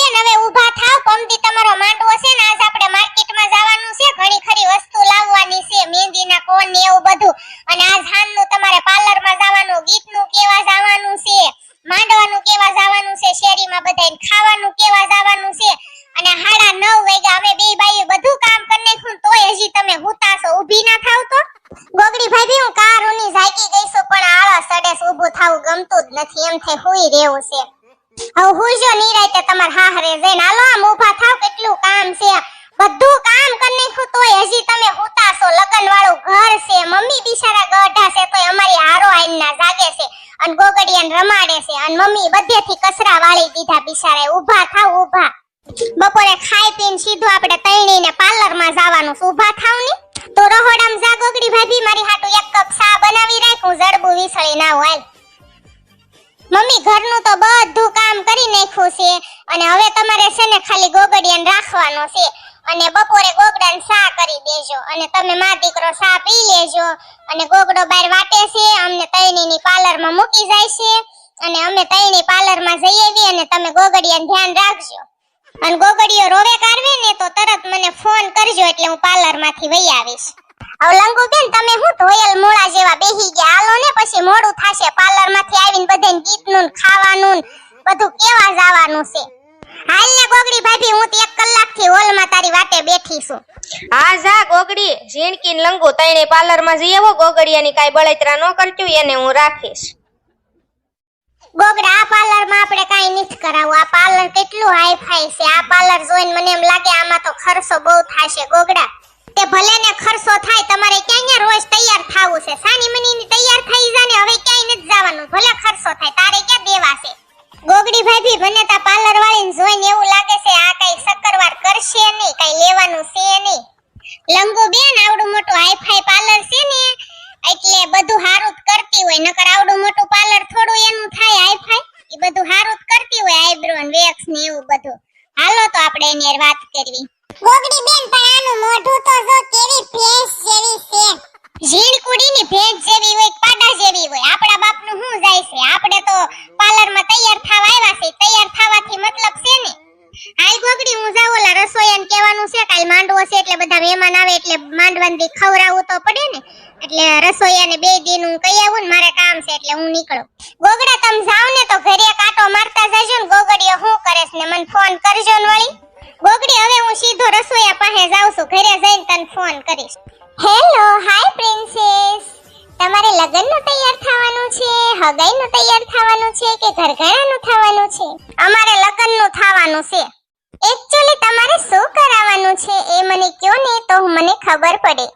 બેન હવે ઊભા થાવ પમદી તમારો માંડવો છે ને આજ આપણે માર્કેટમાં જવાનું છે ઘણી ખરી વસ્તુ લાવવાની છે મહેંદીના કોન ને એવું બધું અને આજ હાનનું તમારે પાર્લરમાં જવાનું ગીતનું કેવા જવાનું છે માંડવાનું કેવા જવાનું છે શેરીમાં બધાને ખાવાનું કેવા જવાનું છે અને 9:30 વાગ્યા અમે બે બાઈઓ બધું કામ કરી નાખ્યું તોય હજી તમે હુતાસો ઊભી ના થાવ તો ગોગડી ભાભી હું કારુની જાગી ગઈ છું પણ આળસ સડેસ ઊભું થાવું ગમતું જ નથી એમ થઈ હુઈ રહેવું છે હવે હુઈજો નિરાતે તમાર હાહરે જઈને હાલો આમ ઊભા થાવ કેટલું કામ છે બધું કામ કરી નાખ્યું તોય હજી તમે હુતાસો લગન વાળું ઘર છે મમ્મી બિચારા ગઢા છે તોય અમારી હારો આઈના જાગે છે અને ગોગડિયાને રમાડે છે અને મમ્મી બધેથી કચરા વાળી દીધા બિચારા ઊભા થાવ ઊભા બપોરે ખાઈ પીને સીધું આપણે તૈણીને પાર્લરમાં જવાનું છે ઊભા થાવ ને તો રહોડામાં જા ગોગડી ભાભી મારી હાટુ એક કપ ચા બનાવી રાખ હું જડબુ વિસળી ના હોય મમ્મી ઘરનું તો બધું કામ કરી નાખ્યું છે અને હવે તમારે છે ને ખાલી ગોગડિયાને રાખવાનો છે અને બપોરે ગોગડાને ચા કરી દેજો અને તમે મા દીકરો ચા પી લેજો અને ગોગડો બહાર વાટે છે અમને તૈણીની પાર્લરમાં મૂકી જાય છે અને અમે તૈણી પાર્લરમાં જઈ આવી અને તમે ગોગડિયાને ધ્યાન રાખજો અને ગોગડીયો રોવે કારવે ને તો તરત મને ફોન કરજો એટલે હું પાર્લરમાંથી વઈ આવીશ હવે લંગુ બેન તમે હું ધોયલ મોળા જેવા બેહી ગયા હાલો ને પછી મોડું થાશે પાર્લરમાંથી આવીને બધાને ગીતનું ખાવાનું બધું કેવા જવાનું છે હાલ ને ગોગડી ભાભી હું 1 કલાકથી હોલમાં તારી વાટે બેઠી છું હા જા ગોગડી ઝીણકીન લંગુ તઈને પાર્લરમાં જઈ આવો ગોગડિયાની કાઈ બળતરા ન કરજો એને હું રાખીશ ગોગડા આ પાર્લરમાં આપણે કાઈ નથી કરાવું આ પાર્લર કેટલું હાઈ ફાઈ છે આ પાર્લર જોઈને મને એમ લાગે આમાં તો ખર્ચો બહુ થાશે ગોગડા તે ભલે ને ખર્ચો થાય તમારે ક્યાં રોજ તૈયાર થાવું છે સાની મનીની તૈયાર થઈ જાને હવે ક્યાંય નથી જવાનું ભલે ખર્ચો થાય તારે ક્યાં દેવા છે ગોગડી ભાભી મને તા પાર્લર વાળીને જોઈને એવું લાગે છે આ કઈ શક્કરવાર કરશે નહીં કઈ લેવાનું છે નહીં લંગુ બેન આવડું મોટું હાઈ ફાઈ પાર્લર છે ને એટલે બધું હારું જ કરતી હોય નકર આવડું મોટું પાર્લર થોડું એનું થાય હાઈ ફાઈ એ બધું હારું જ કરતી હોય આઈબ્રો ને વેક્સ ને એવું બધું હાલો તો આપણે એની વાત કરવી ગોગડી બેન પણ આનું મોઢું તો જો કેવી ભેંસ જેવી છે ઝીણકુડીની ભેંસ જેવી હોય પાડા જેવી હોય આપડા બાપનું શું જાય છે આપણે તો પાર્લરમાં તૈયાર થવા આવ્યા છે તૈયાર થવાથી મતલબ છે ને હાલ ગોગડી હું જાવ ઓલા રસોઈયાને કહેવાનું છે કાલ માંડવો છે એટલે બધા મહેમાન આવે એટલે માંડવાની ખવરાવવું તો પડે ને એટલે રસોઈયાને 2 દિન હું કહી આવું ને મારે કામ છે એટલે હું નીકળું ગોગડા તમે જાવ ને તો ઘરે કાંટો મારતા જજો ને ગોગડીઓ હું કરેસ ને મને ફોન કરજો ને વળી ગોગડી હવે હું સીધો રસોઈયા પાસે જાઉં છું ઘરે જઈને તને ફોન કરીશ હેલો હાય પ્રિન્સેસ તમારે લગનનું તૈયાર થવાનું છે હગાઈનું તૈયાર થવાનું છે કે ઘરઘરાનું થવાનું છે અમારે લગનનું થવાનું છે એક્ચ્યુઅલી તમારે શું કરાવવાનું છે એ મને કહો ને તો મને ખબર પડે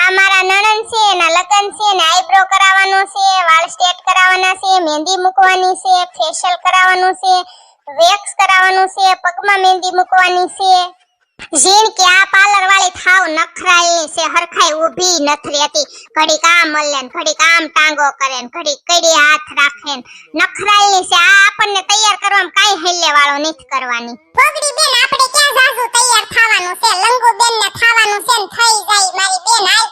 આ મારા નણંદ છે એના લગન છે ને આઈબ્રો કરાવવાનો છે વાળ સ્ટ્રેટ કરાવવાના છે મહેંદી મૂકવાની છે ફેશિયલ કરાવવાનું છે વેક્સ કરાવવાનું છે પગમાં મહેંદી મૂકવાની છે જીણ કે આ પાર્લર વાળી થાવ નખરાલની છે હરખાઈ ઊભી નથી રહેતી ઘડી કામ મલે ને ઘડી કામ ટાંગો કરે ને ઘડી કડી હાથ રાખે ને નખરાલની છે આ આપણને તૈયાર કરવામાં કાઈ હેલે વાળો નથી કરવાની ગોગડી બેન આપણે ક્યાં જાજુ તૈયાર થવાનું છે લંગુ બેન ને થવાનું છે ને થઈ જાય મારી બેન હાલ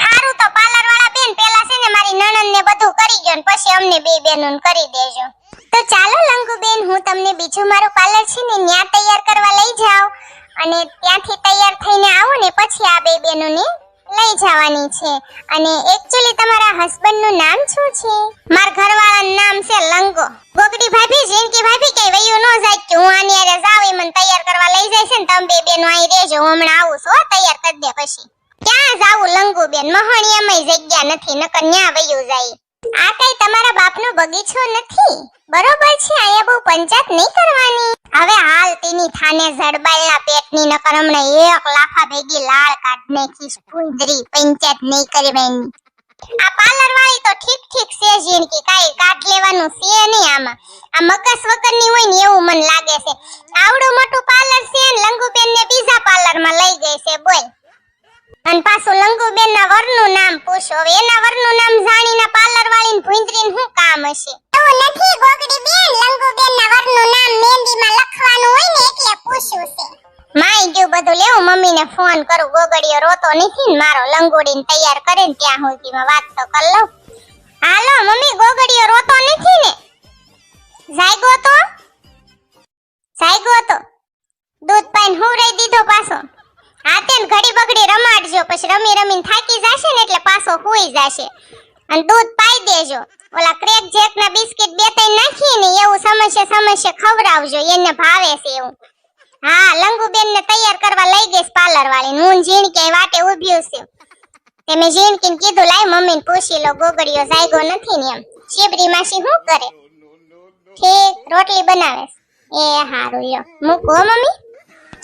હારું તો પાર્લર વાળા બેન પેલા છે ને મારી નણંદ ને બધું કરી ગયો ને પછી અમને બે બેનોને કરી દેજો તો ચાલો લંગુ બેન હું તમને બીજું મારું પાર્લર છે ને ન્યા તૈયાર કરવા લઈ જાઉં અને ત્યાંથી તૈયાર થઈને આવો ને પછી આ બે બેનોને લઈ જવાની છે અને એક્ચ્યુઅલી તમારા હસબન્ડનું નામ શું છે મારા ઘરવાળાનું નામ છે લંગો ગોગડી ભાભી જીણકી ભાભી કઈ વયું ન જાય કે હું આની આરે જાવ ઈ મને તૈયાર કરવા લઈ જાય છે ને તમે બે બેનો અહીં રહેજો હું હમણાં આવું છું તૈયાર કરી દે પછી ક્યાં જાવું લંગુ બેન મહણિયામાં જગ્યા નથી નકર ન્યા વયું જાય આ કઈ તમારા બાપનો બગીચો નથી બરોબર છે આયા બહુ પંચાયત નહીં કરવાની હવે હાલ તેની થાને જડબાલના પેટની નકર હમણાં 1 લાખા ભેગી લાળ કાઢ નાખીશ પુંદરી પંચાયત નહીં કરવાની આ પાર્લર વાળી તો ઠીક છે જીણકી કાઈ કાઢ લેવાનું છે નહીં આમાં આ મગસ વગરની હોય ને એવું મને લાગે છે આવડું મોટું પાર્લર છે ને લંગુબેન ને બીજા પાર્લરમાં લઈ ગઈ છે બોલ અને પાછું લંગુબેન ના વરનું નામ પૂછો હવે એના વરનું નામ જાણીના પાર્લર વાળીને ભૂંદરીને શું કામ હશે એવું નથી ગોગડી બેન લંગુબેન ના વરનું નામ મહેંદીમાં લખવાનું હોય ને એટલે પૂછ્યું છે માઈ ગયું બધું લેવું મમ્મીને ફોન કરું ગોગડીયો રોતો નથી ને મારો લંગોડીને તૈયાર કરે ને ત્યાં સુધીમાં વાત તો કર લઉં હાલો મમ્મી ગોગડીયો રોતો નથી ને જાગ્યો તો હુંરાઈ દીધો પાછો. હા તેન ઘડી બગડી રમાડજો, પછી રમી રમીને થાકી જાશે ને એટલે પાછો હુઈ જાશે. અને દૂધ પાઈ દેજો. ઓલા ક્રેક જેક ના બિસ્કિટ બે ત્રણ નાખી ને એવું સમસ્યા ખવડાવજો, એને ભાવે છે એવું. હા લંગુબેન ને તૈયાર કરવા લઈ ગઈશ પાર્લર વાળી. હું ઝીણકી વાટે ઊભી છે. તે મેં ઝીણકીને કીધું લાય મમ્મીને પૂછી લો ગોગડીયો જાયગો નથી ને એમ. શિબરી માસી શું કરે? ઠીક રોટલી બનાવે. એ હારું લ્યો મૂકો મમ્મી.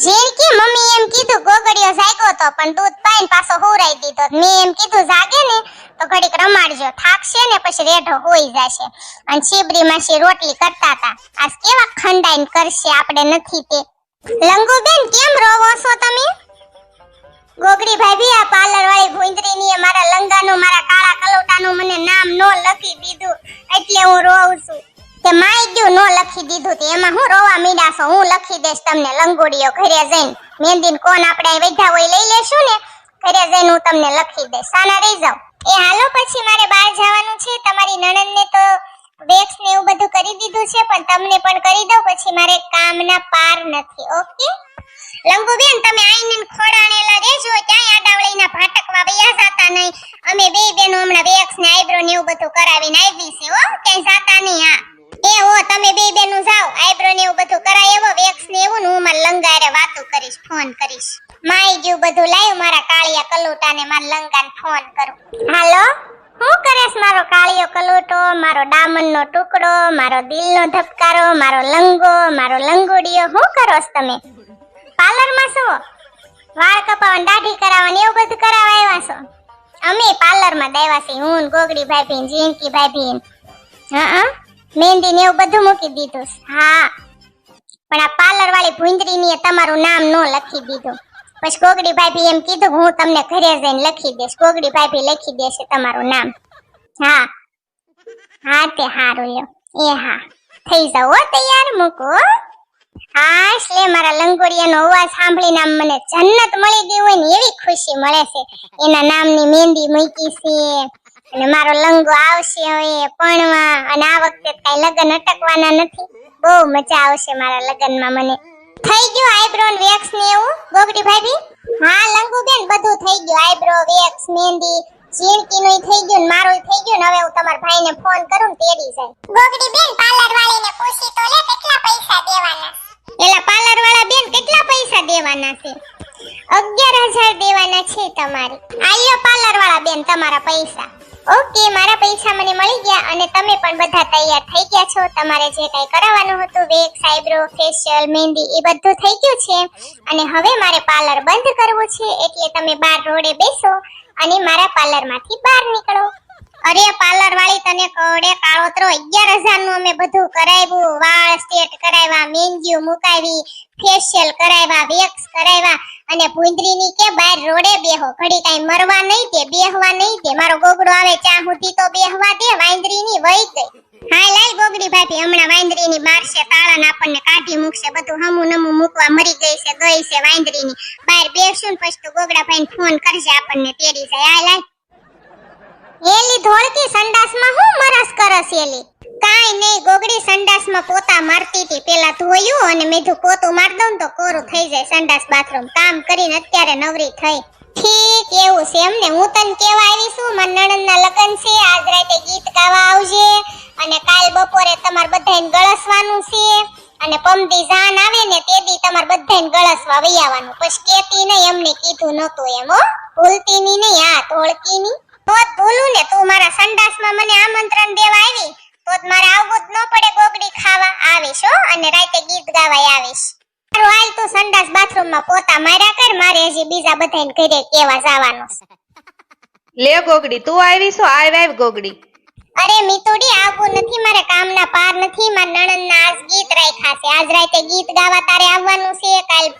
ઝીણકી મમ્મી એમ કીધું ગોગડીયો જાયગો તો પણ દૂધ પાઈને પાછો હુરાઈ દીધો. મેં એમ કીધું જાગે ને તો ઘડીક રમાડજો, થાકશે ને પછી રેઢો હોઈ જશે. અને શિબરી માસી રોટલી કરતા હતા. આજ કેવા ખંડાઈને કરશે, આપણે નથી તે. લંગુબેન કેમ રોવો છો તમે? ગોગડી ભાભી આ પાર્લર વાળી ભૂંદરીની મારા લંગાનું મારા કાળા કલોટાનું મને નામ નો લખી દીધું એટલે હું રોઉં છું. તે માઈ ગયું નો લખી દીધું તે એમાં હું રોવા મીડા છો? હું લખી દેશ તમને લંગોડીઓ ઘરે જઈને. મહેંદીન કોણ આપણે વૈધા હોય લઈ લેશું ને, ઘરે જઈને હું તમને લખી દઈશ. સાના રહી જાવ. એ હાલો પછી મારે બહાર જવાનું છે. તમારી નણંદને તો વેક્સ ને એવું બધું કરી દીધું છે પણ તમને પણ કરી દઉં, પછી મારે કામના પાર નથી. ઓકે લંગુબેન તમે આઈને ખોડાણેલા રહેજો, ક્યાંય આડાવળીના ભાટકવા વયા જાતા નહીં. અમે બે બેનો હમણાં વેક્સ ને આઈબ્રો ને એવું બધું કરાવીને આવી છે હો, ક્યાંય જાતા નહીં. હા એ હો તમે બે બેનું જાઓ, આઈબ્રો ને એવું બધું કરાય એવો વેક્સ ને એવું ને હું મારા લંગારે વાતો કરીશ, ફોન કરીશ. માઈ ગયું બધું લાવ્યું મારા કાળિયા કલોટાને મારા લંગાને ફોન કરું. હાલો હું કરેશ મારો કાળિયો કલોટો, મારો ડામનનો ટુકડો, મારો દિલનો ધબકારો, મારો લંગો, મારો લંગોડિયો, શું કરોસ તમે? પાર્લરમાં છો? વાળ કપાવવાની દાઢી કરાવવાની એવું બધું કરાવવા આવ્યા છો? અમે પાર્લરમાં દાવ્યા છીએ, હું ગોગડી ભાભી ને ઝીણકી ભાભી. હા મહેંદી ને એવું બધું મૂકી દીધું. હા પણ આ પાર્લર વાળી ભૂંદરીની તમારું નામ નો લખી દીધું. પછી ગોગડી ભાભી એમ કીધું હું તમને ઘરે જઈને લખી દઈશ. ગોગડી ભાભી લખી દેશે તમારું નામ. હા હા તે હારું લ્યો. એ હા થઈ જાવ હો તૈયાર, મૂકો. હા એટલે મારા લંગોડિયાનો અવાજ સાંભળીને આમ મને જન્નત મળી ગઈ હોય ને એવી ખુશી મળે છે. એના નામની મહેંદી મૂકી છે અને મારો લંગો આવશે હવે પરણવા. અને આ વખતે કઈ લગ્ન અટકવાના નથી. બહુ મજા આવશે મારા લગ્નમાં. મને થઈ ગયું આઈબ્રો ને વેક્સ ને એવું ગોગડી ભાભી? હા લંગુબેન બધું થઈ ગયું, આઈબ્રો વેક્સ મહેંદી ઝીણકીનું થઈ ગયું ને મારું થઈ ગયું ને. હવે હું તમારા ભાઈને ફોન કરું ને તેડી જાય. ગોગડી બેન પાર્લર વાળીને પૂછી તો લે કેટલા પૈસા દેવાના? એલા પાર્લર વાળા બેન કેટલા પૈસા દેવાના છે? 11,000 દેવાના છે તમારે. આયો પાર્લર વાળા બેન તમારા પૈસા. ઓકે મારા પૈસા મને મળી ગયા અને તમે પણ બધા તૈયાર થઈ ગયા છો. તમારે જે કઈ કરાવવાનું હતું વેક્સ આઈબ્રો ફેશિયલ મહેંદી એ બધું થઈ ગયું છે. અને હવે મારે પાર્લર બંધ કરવું છે એટલે તમે બહાર રોડે બેસો અને મારા પાર્લર માંથી બહાર નીકળો. અરે પાર્લર વાળી તને કડે કાળોતરો 11,000 નું અમે બધું કરાવ્યું. વાળ સ્ટ્રેટ કરાવ્યા, મહેંદીઓ મુકાવી, ફેશિયલ કરાવ્યા, વેક્સ કરાવ્યા અને ભૂંદરીની કે બહાર રોડે બેહો. ઘડી કાઈ મરવા નહીં દે, બેહવા નહીં દે. મારો ગોગડો આવે ચા સુધી તો બેહવા દે. વાંદરીની વઈ ગઈ. હાય લાય ગોગડી ભાભી હમણાં વાંદરીની મારશે, તાળાને આપણને કાઢી મૂકશે. બધું હમું નમું મૂકવા મરી ગઈ છે વાંદરીની. બહાર બેસું ને પછી તો ગોગડા ભાઈને ફોન કરશે, આપણને તેડી જાય. હાય લાય એલી ધોળકી સંડાસમાં હું મરસ કરસ એલી? કાઈ નહીં ગોગડી સંડાસમાં પોતા મારતી હતી. પેલા ધોયું અને મેધું પોતું માર દઉં તો કોરું થઈ જાય સંડાસ બાથરૂમ. કામ કરીને અત્યારે નવરી થઈ. ઠીક એવું છે એમને? હું તને કેવા આવી છું મારા નણંદના લગ્ન છે, આજ રાતે ગીત ગાવા આવજે અને કાલ બપોરે તમાર બધાને ગળસવાનું છે અને પમદી જાન આવે ને તે દી તમાર બધાને ગળસવા વઈ આવવાનું. પછી કેતી નહીં એમને કીધું નતું એમ હો, ભૂલતી ની નહીં. હા ધોળકી ની તો ભૂલું ને. તું મારા સંડાસમાં મને આમંત્રણ દેવા આવી તો મારે આવવું જ ન પડે. ગોગડી ખાવા આવીશ હો અને રાતે ગીત ગાવાય આવીશ. મારું હાલ તું સંડાસ બાથરૂમમાં પોતા માર્યા કર, મારે હજી બીજા બધાને ઘરે કેવા જવાનું છે. લે ગોગડી તું આવી છો? આવ ગોગડી. અરે મિતુડી આવવું નથી, મારે કામના પાર નથી. મારા નણંદના આજ ગીત રાખ્યા છે. આજ રાતે ગીત ગાવા તારે આવવાનું છે.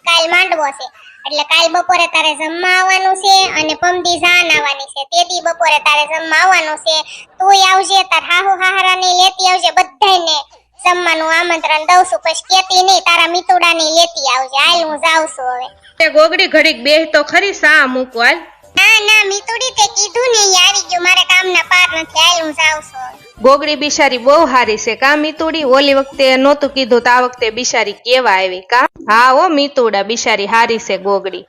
કાલ માંડવો છે એટલે કાલ બપોરે તારે જમવા આવવાનું છે અને પમદી જાન આવવાની છે. તેથી બપોરે તારે જમવા આવવાનું છે. તું આવજે, તાર હાહુ હાહરાને લેતી આવજે, બધાને જમવાનું આમંત્રણ દઉં છું. પછી કેતી નહીં, તારા મિતુડાને લેતી આવજે. હાલ હું જાઉં છું હવે. ગોગડી ઘડીક બેહ તો ખરી, સા મૂકો હાલ. ના ના મિતુડી તે કીધું ને ઈ આવી ગયું મારે કામના પાર નથી હાલ હું જાઉં છું ગોગડી બિચારી બહુ હારી છે કા મીતુડી? ઓલી વખતે નહોતું કીધું તો આ વખતે બિચારી કેવા આવી કા? હા ઓ મીતુડા બિચારી હારી છે ગોગડી.